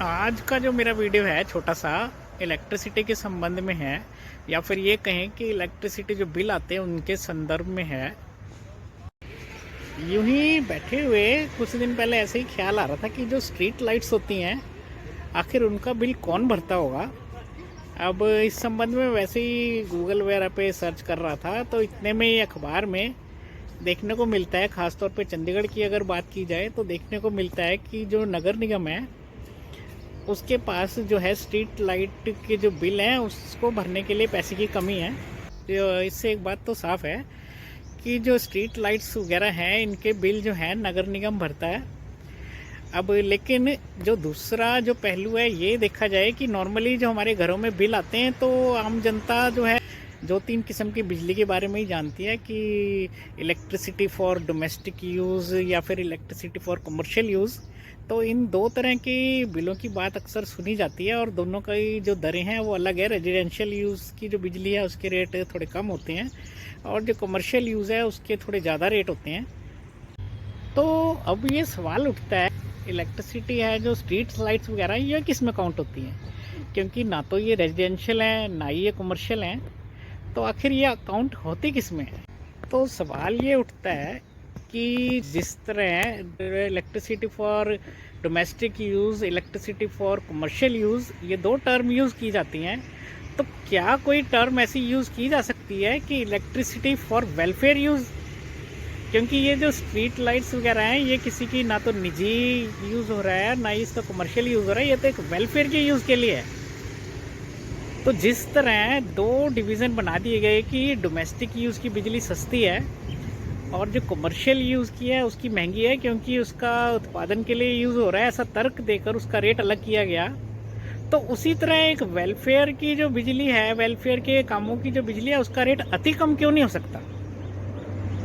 आज का जो मेरा वीडियो है छोटा सा इलेक्ट्रिसिटी के संबंध में है, या फिर ये कहें कि इलेक्ट्रिसिटी जो बिल आते हैं उनके संदर्भ में है। यूं ही बैठे हुए कुछ दिन पहले ऐसे ही ख्याल आ रहा था कि जो स्ट्रीट लाइट्स होती हैं आखिर उनका बिल कौन भरता होगा। अब इस संबंध में वैसे ही गूगल वगैरह पे सर्च कर रहा था तो इतने में ही अखबार में देखने को मिलता है, ख़ासतौर पे चंडीगढ़ की अगर बात की जाए तो देखने को मिलता है कि जो नगर निगम है उसके पास जो है स्ट्रीट लाइट के जो बिल हैं उसको भरने के लिए पैसे की कमी है। तो इससे एक बात तो साफ है कि जो स्ट्रीट लाइट्स वगैरह हैं इनके बिल जो है नगर निगम भरता है। अब लेकिन जो दूसरा जो पहलू है ये देखा जाए कि नॉर्मली जो हमारे घरों में बिल आते हैं तो आम जनता जो है दो तीन किस्म की बिजली के बारे में ही जानती है कि इलेक्ट्रिसिटी फॉर डोमेस्टिक यूज़ या फिर इलेक्ट्रिसिटी फॉर कमर्शियल यूज़। तो इन दो तरह की बिलों की बात अक्सर सुनी जाती है और दोनों की जो दरें हैं वो अलग है। रेजिडेंशियल यूज़ की जो बिजली है उसके रेट थोड़े कम होते हैं और जो कमर्शियल यूज़ है उसके थोड़े ज़्यादा रेट होते हैं। तो अब ये सवाल उठता है इलेक्ट्रिसिटी है जो स्ट्रीट लाइट्स वगैरह ये किस में काउंट होती हैं, क्योंकि ना तो ये रेजिडेंशियल हैं ना ही ये कमर्शियल हैं, तो आखिर ये अकाउंट होती किस में है। तो सवाल ये उठता है कि जिस तरह electricity for domestic use, electricity for commercial use ये दो टर्म यूज़ की जाती हैं, तो क्या कोई टर्म ऐसी यूज़ की जा सकती है कि इलेक्ट्रिसिटी फॉर वेलफेयर यूज़, क्योंकि ये जो स्ट्रीट लाइट्स वगैरह हैं ये किसी की ना तो निजी यूज़ हो रहा है ना ही इसका कमर्शियल यूज़ हो रहा है, ये तो एक वेलफेयर के यूज़ के लिए है। तो जिस तरह दो डिवीज़न बना दिए गए कि डोमेस्टिक यूज़ की बिजली सस्ती है और जो कमर्शियल यूज़ की है उसकी महंगी है क्योंकि उसका उत्पादन के लिए यूज़ हो रहा है, ऐसा तर्क देकर उसका रेट अलग किया गया। तो उसी तरह एक वेलफेयर की जो बिजली है, वेलफेयर के कामों की जो बिजली है उसका रेट अति कम क्यों नहीं हो सकता,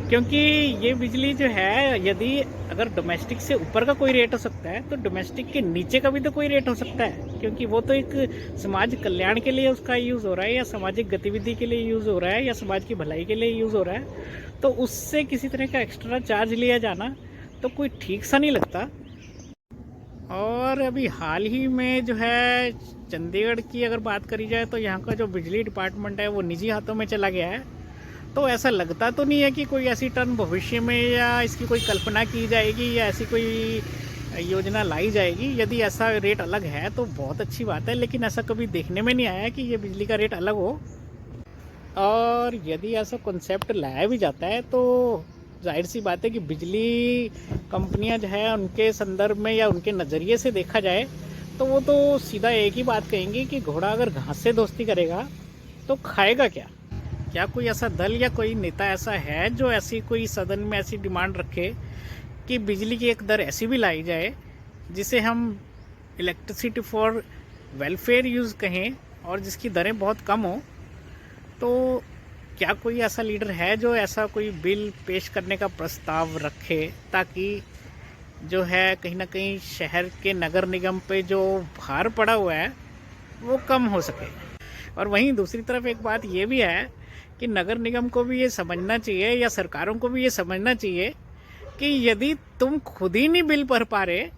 क्योंकि ये बिजली जो है यदि अगर डोमेस्टिक से ऊपर का कोई रेट हो सकता है तो डोमेस्टिक के नीचे का भी तो कोई रेट हो सकता है, क्योंकि वो तो एक समाज कल्याण के लिए उसका यूज़ हो रहा है या सामाजिक गतिविधि के लिए यूज़ हो रहा है या समाज की भलाई के लिए यूज़ हो रहा है। तो उससे किसी तरह का एक्स्ट्रा चार्ज लिया जाना तो कोई ठीक सा नहीं लगता। और अभी हाल ही में जो है चंडीगढ़ की अगर बात करी जाए तो यहाँ का जो बिजली डिपार्टमेंट है वो निजी हाथों में चला गया है। तो ऐसा लगता तो नहीं है कि कोई ऐसी टर्म भविष्य में या इसकी कोई कल्पना की जाएगी या ऐसी कोई योजना लाई जाएगी। यदि ऐसा रेट अलग है तो बहुत अच्छी बात है, लेकिन ऐसा कभी देखने में नहीं आया कि ये बिजली का रेट अलग हो। और यदि ऐसा कॉन्सेप्ट लाया भी जाता है तो जाहिर सी बात है कि बिजली कंपनियां जो है उनके संदर्भ में या उनके नज़रिए से देखा जाए तो वो तो सीधा एक ही बात कहेंगे कि घोड़ा अगर घास से दोस्ती करेगा तो खाएगा क्या। क्या कोई ऐसा दल या कोई नेता ऐसा है जो ऐसी कोई सदन में ऐसी डिमांड रखे कि बिजली की एक दर ऐसी भी लाई जाए जिसे हम इलेक्ट्रिसिटी फॉर वेलफेयर यूज़ कहें और जिसकी दरें बहुत कम हो। तो क्या कोई ऐसा लीडर है जो ऐसा कोई बिल पेश करने का प्रस्ताव रखे ताकि जो है कहीं ना कहीं शहर के नगर निगम पे जो भार पड़ा हुआ है वो कम हो सके। और वहीं दूसरी तरफ एक बात ये भी है कि नगर निगम को भी ये समझना चाहिए या सरकारों को भी ये समझना चाहिए कि यदि तुम खुद ही नहीं बिल भर पा रहे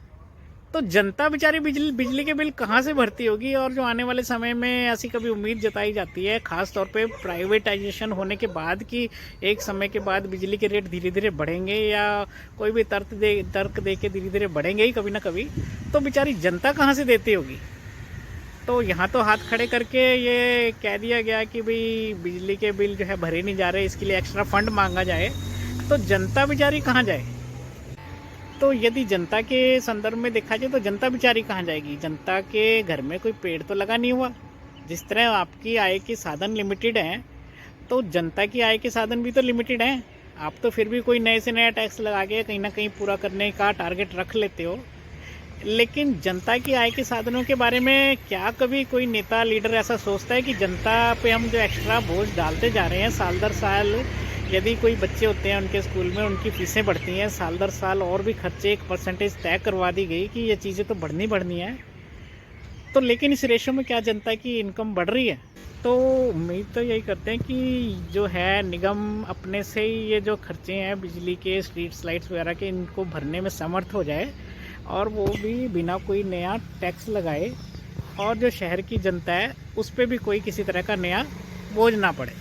तो जनता बेचारी बिजली के बिल कहाँ से भरती होगी। और जो आने वाले समय में ऐसी कभी उम्मीद जताई जाती है ख़ास तौर पे प्राइवेटाइजेशन होने के बाद कि एक समय के बाद बिजली के रेट धीरे धीरे बढ़ेंगे या कोई भी तर्क दे के धीरे धीरे बढ़ेंगे ही कभी ना कभी, तो बेचारी जनता कहाँ से देती होगी। तो यहाँ तो हाथ खड़े करके ये कह दिया गया कि भाई बिजली के बिल जो है भरे नहीं जा रहे, इसके लिए एक्स्ट्रा फंड मांगा जाए, तो जनता बेचारी कहाँ जाए। तो यदि जनता के संदर्भ में देखा जाए तो जनता बेचारी कहाँ जाएगी। जनता के घर में कोई पेड़ तो लगा नहीं हुआ। जिस तरह आपकी आय के साधन लिमिटेड हैं तो जनता की आय के साधन भी तो लिमिटेड हैं। आप तो फिर भी कोई नए से नया टैक्स लगा के कहीं ना कहीं पूरा करने का टारगेट रख लेते हो, लेकिन जनता की आय के साधनों के बारे में क्या कभी कोई नेता लीडर ऐसा सोचता है कि जनता पे हम जो एक्स्ट्रा बोझ डालते जा रहे हैं साल दर साल। यदि कोई बच्चे होते हैं उनके स्कूल में उनकी फीसें बढ़ती हैं साल दर साल और भी खर्चे एक परसेंटेज तय करवा दी गई कि ये चीज़ें तो बढ़नी है, तो लेकिन इस रेशो में क्या जनता की इनकम बढ़ रही है। तो उम्मीद तो यही करते हैं कि जो है निगम अपने से ही ये जो खर्चे हैं बिजली के, स्ट्रीट लाइट्स वगैरह के, इनको भरने में समर्थ हो जाए। और वो भी बिना कोई नया टैक्स लगाए, और जो शहर की जनता है उस पे भी कोई किसी तरह का नया बोझ ना पड़े।